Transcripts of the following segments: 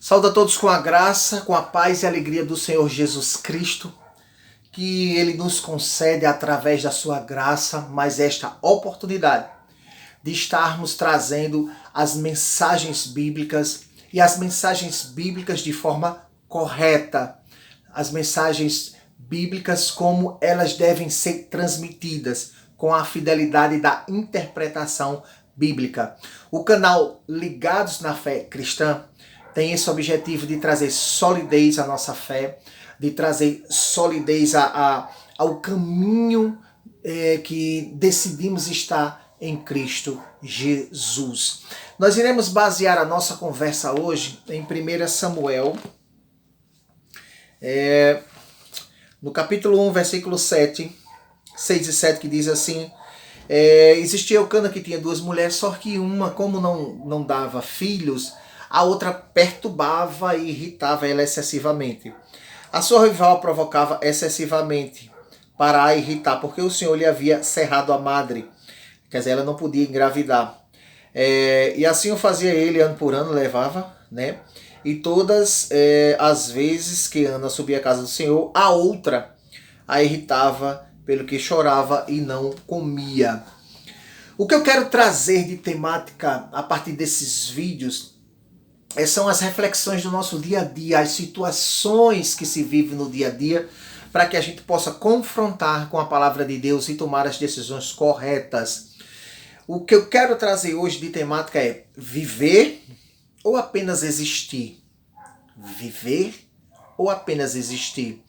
Saúdo a todos com a graça, com a paz e a alegria do Senhor Jesus Cristo, que Ele nos concede através da sua graça, mais esta oportunidade de estarmos trazendo as mensagens bíblicas e as mensagens bíblicas de forma correta, as mensagens bíblicas como elas devem ser transmitidas, com a fidelidade da interpretação bíblica. O canal Ligados na Fé Cristã tem esse objetivo de trazer solidez à nossa fé, de trazer solidez ao caminho que decidimos estar em Cristo Jesus. Nós iremos basear a nossa conversa hoje em 1 Samuel, no capítulo 1, versículo 6 e 7, que diz assim: existia Eucana que tinha duas mulheres, só que uma, como não dava filhos, a outra perturbava e irritava ela excessivamente. A sua rival a provocava excessivamente para a irritar, porque o Senhor lhe havia cerrado a madre. Quer dizer, ela não podia engravidar. E assim o fazia ele, ano por ano, levava, né? E todas as vezes que Ana subia à casa do Senhor, a outra a irritava pelo que chorava e não comia. O que eu quero trazer de temática a partir desses vídeos são as reflexões do nosso dia a dia, as situações que se vivem no dia a dia, para que a gente possa confrontar com a palavra de Deus e tomar as decisões corretas. O que eu quero trazer hoje de temática é viver ou apenas existir? Viver ou apenas existir?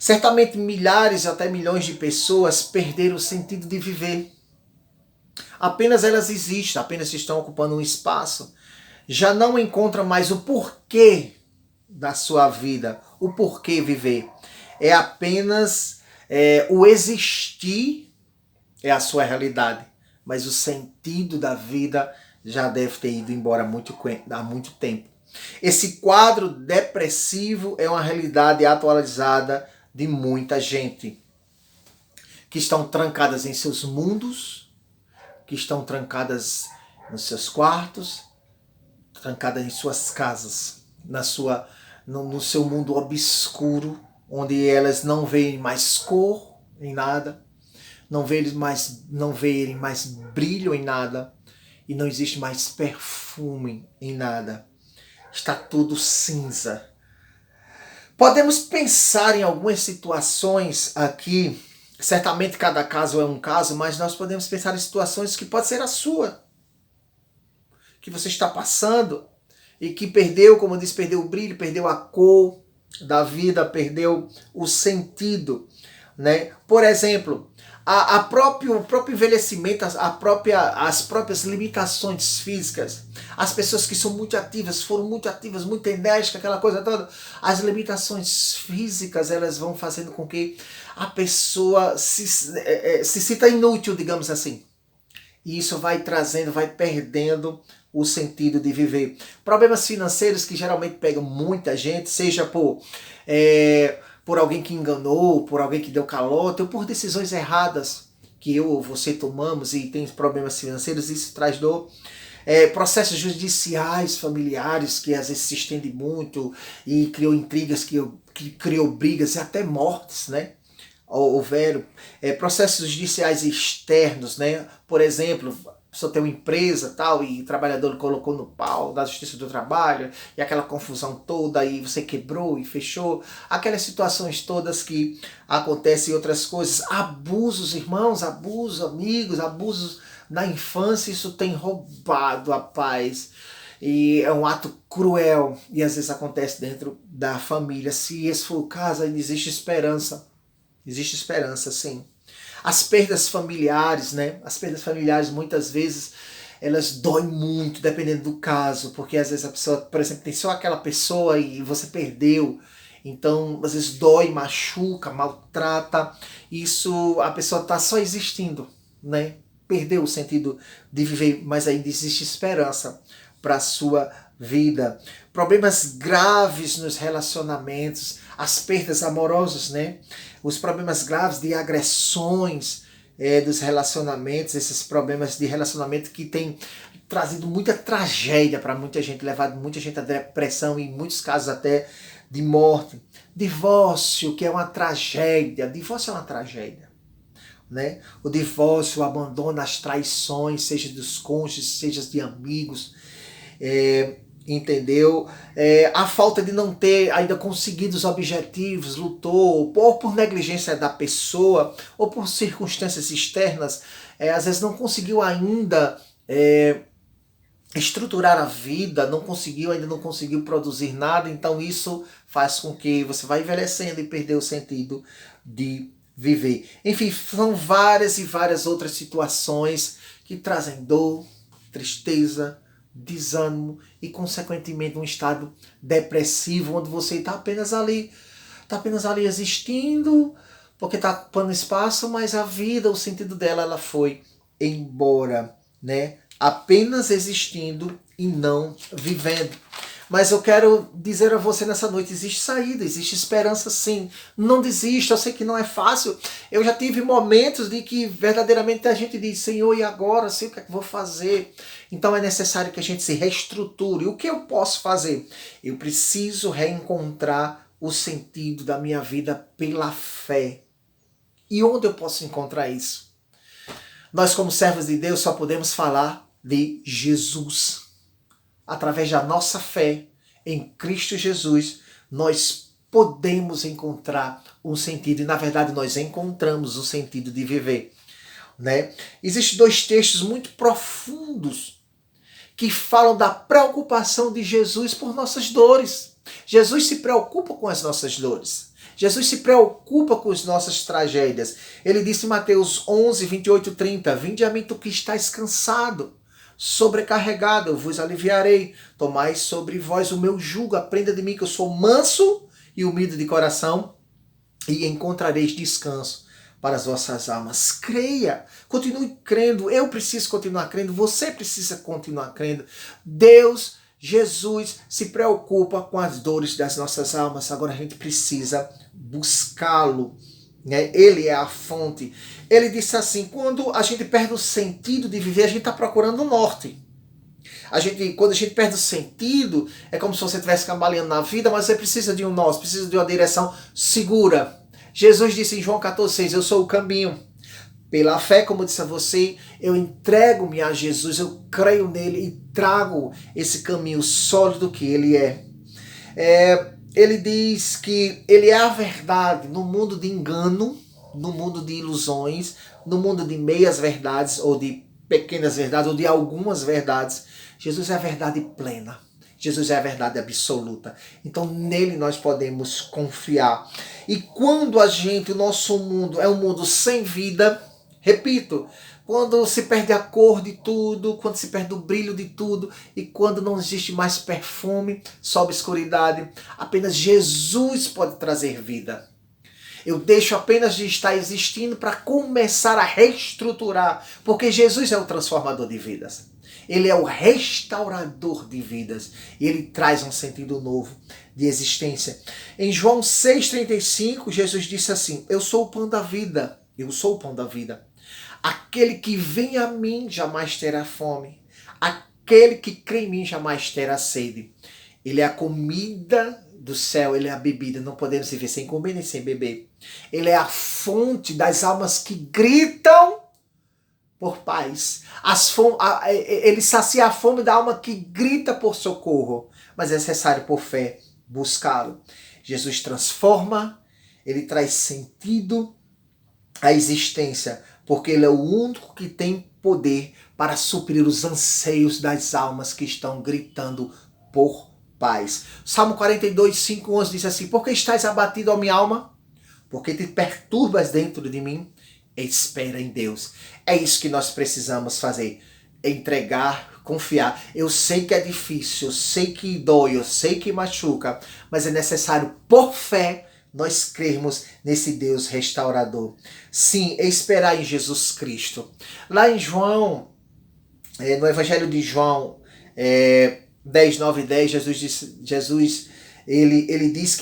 Certamente milhares até milhões de pessoas perderam o sentido de viver. Apenas elas existem, apenas estão ocupando um espaço. Já não encontram mais o porquê da sua vida, o porquê viver. É apenas o existir é a sua realidade. Mas o sentido da vida já deve ter ido embora há muito tempo. Esse quadro depressivo é uma realidade atualizada de muita gente que estão trancadas em seus mundos, que estão trancadas nos seus quartos, trancadas em suas casas, no seu mundo obscuro, onde elas não veem mais cor em nada, não verem mais brilho em nada, e não existe mais perfume em nada. Está tudo cinza. Podemos pensar em algumas situações aqui, certamente cada caso é um caso, mas nós podemos pensar em situações que pode ser a sua, que você está passando e que perdeu, como eu disse, perdeu o brilho, perdeu a cor da vida, perdeu o sentido, né? Por exemplo, o próprio envelhecimento, as próprias limitações físicas, as pessoas que são muito ativas, foram muito ativas, muito enérgicas, aquela coisa toda, as limitações físicas, elas vão fazendo com que a pessoa se sinta inútil, digamos assim. E isso vai trazendo, vai perdendo o sentido de viver. Problemas financeiros que geralmente pegam muita gente, seja por alguém que enganou, por alguém que deu calote, ou por decisões erradas que eu ou você tomamos e tem problemas financeiros, isso traz dor. Processos judiciais, familiares, que às vezes se estendem muito e criou intrigas, que criou brigas e até mortes, né? Houveram processos judiciais externos, né? Por exemplo, a pessoa tem uma empresa tal e o trabalhador colocou no pau da Justiça do Trabalho e aquela confusão toda e você quebrou e fechou. Aquelas situações todas que acontecem e outras coisas. Abusos, irmãos, abusos, amigos, abusos na infância, isso tem roubado a paz. E é um ato cruel e às vezes acontece dentro da família. Se esse for o caso, ainda existe esperança. Existe esperança, sim. As perdas familiares, né? As perdas familiares, muitas vezes, elas doem muito, dependendo do caso. Porque às vezes a pessoa, por exemplo, tem só aquela pessoa e você perdeu. Então, às vezes dói, machuca, maltrata. Isso, a pessoa está só existindo, né? Perdeu o sentido de viver, mas ainda existe esperança para a sua vida. Problemas graves nos relacionamentos, as perdas amorosas, né? Os problemas graves de agressões dos relacionamentos, esses problemas de relacionamento que tem trazido muita tragédia para muita gente, levado muita gente à depressão e em muitos casos até de morte. Divórcio, que é uma tragédia. Divórcio é uma tragédia, né? O divórcio, o abandono, as traições, seja dos cônjuges, seja de amigos, entendeu? A falta de não ter ainda conseguido os objetivos, lutou, ou por negligência da pessoa, ou por circunstâncias externas, às vezes não conseguiu ainda estruturar a vida, ainda não conseguiu produzir nada, então isso faz com que você vá envelhecendo e perder o sentido de viver. Enfim, são várias e várias outras situações que trazem dor, tristeza, desânimo e, consequentemente, um estado depressivo, onde você está apenas ali existindo, porque está ocupando espaço, mas a vida, o sentido dela, ela foi embora, né? Apenas existindo e não vivendo. Mas eu quero dizer a você nessa noite, existe saída, existe esperança sim. Não desista, eu sei que não é fácil. Eu já tive momentos de que verdadeiramente a gente diz, Senhor, e agora? Sei o que é que vou fazer. Então é necessário que a gente se reestruture. O que eu posso fazer? Eu preciso reencontrar o sentido da minha vida pela fé. E onde eu posso encontrar isso? Nós, como servos de Deus, só podemos falar de Jesus. Através da nossa fé em Cristo Jesus, nós podemos encontrar um sentido, e na verdade nós encontramos o sentido de viver, né? Existem 2 textos muito profundos que falam da preocupação de Jesus por nossas dores. Jesus se preocupa com as nossas dores. Jesus se preocupa com as nossas tragédias. Ele disse em Mateus 11, 28, 30, vinde a mim tu que estás cansado, sobrecarregado, eu vos aliviarei. Tomai sobre vós o meu jugo, aprenda de mim que eu sou manso e humilde de coração, e encontrareis descanso para as vossas almas. Creia, continue crendo, eu preciso continuar crendo, você precisa continuar crendo. Deus, Jesus, se preocupa com as dores das nossas almas, agora a gente precisa buscá-lo, né? Ele é a fonte. Ele disse assim, quando a gente perde o sentido de viver, a gente está procurando o norte. Quando a gente perde o sentido, é como se você estivesse cambaleando na vida, mas você precisa de um norte, precisa de uma direção segura. Jesus disse em João 14,6, eu sou o caminho. Pela fé, como eu disse a você, eu entrego-me a Jesus, eu creio nele e trago esse caminho sólido que ele é. Ele diz que ele é a verdade no mundo de engano, no mundo de ilusões, no mundo de meias verdades, ou de pequenas verdades, ou de algumas verdades. Jesus é a verdade plena. Jesus é a verdade absoluta. Então nele nós podemos confiar. E quando o nosso mundo é um mundo sem vida, repito, quando se perde a cor de tudo, quando se perde o brilho de tudo, e quando não existe mais perfume, só obscuridade, apenas Jesus pode trazer vida. Eu deixo apenas de estar existindo para começar a reestruturar, porque Jesus é o transformador de vidas. Ele é o restaurador de vidas. E ele traz um sentido novo de existência. Em João 6,35, Jesus disse assim, eu sou o pão da vida. Eu sou o pão da vida. Aquele que vem a mim jamais terá fome. Aquele que crê em mim jamais terá sede. Ele é a comida do céu, ele é a bebida. Não podemos viver sem comer nem sem beber. Ele é a fonte das almas que gritam por paz. Ele sacia a fome da alma que grita por socorro. Mas é necessário, por fé, buscá-lo. Jesus transforma, ele traz sentido à existência, porque ele é o único que tem poder para suprir os anseios das almas que estão gritando por paz. Salmo 42, 5, 11 diz assim, porque estás abatido, ó minha alma? Porque te perturbas dentro de mim? Espera em Deus. É isso que nós precisamos fazer. Entregar, confiar. Eu sei que é difícil, eu sei que dói, eu sei que machuca, mas é necessário, por fé, nós crermos nesse Deus restaurador. Sim, esperar em Jesus Cristo. Lá em João, no Evangelho de João 10, 9 e 10, Jesus ele diz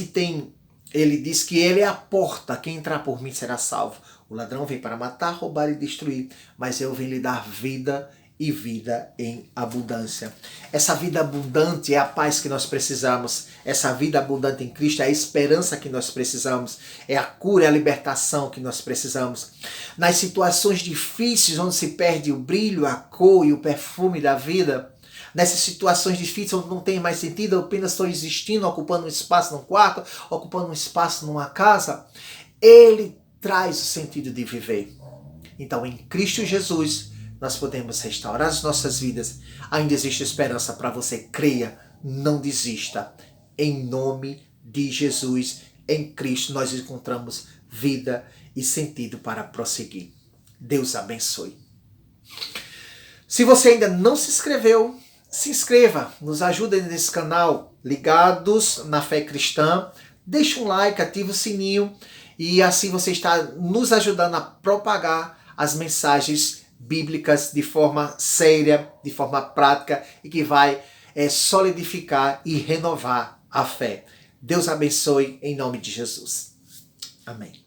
que ele é a porta, quem entrar por mim será salvo. O ladrão vem para matar, roubar e destruir, mas eu vim lhe dar vida e vida em abundância. Essa vida abundante é a paz que nós precisamos. Essa vida abundante em Cristo é a esperança que nós precisamos. É a cura e a libertação que nós precisamos. Nas situações difíceis, onde se perde o brilho, a cor e o perfume da vida, nessas situações difíceis onde não tem mais sentido, eu apenas estou existindo, ocupando um espaço num quarto, ocupando um espaço numa casa, Ele traz o sentido de viver. Então, em Cristo Jesus, nós podemos restaurar as nossas vidas. Ainda existe esperança para você. Creia, não desista. Em nome de Jesus, em Cristo, nós encontramos vida e sentido para prosseguir. Deus abençoe. Se você ainda não se inscreveu, se inscreva. Nos ajuda nesse canal, Ligados na Fé Cristã. Deixe um like, ative o sininho e assim você está nos ajudando a propagar as mensagens bíblicas de forma séria, de forma prática e que vai solidificar e renovar a fé. Deus abençoe em nome de Jesus. Amém.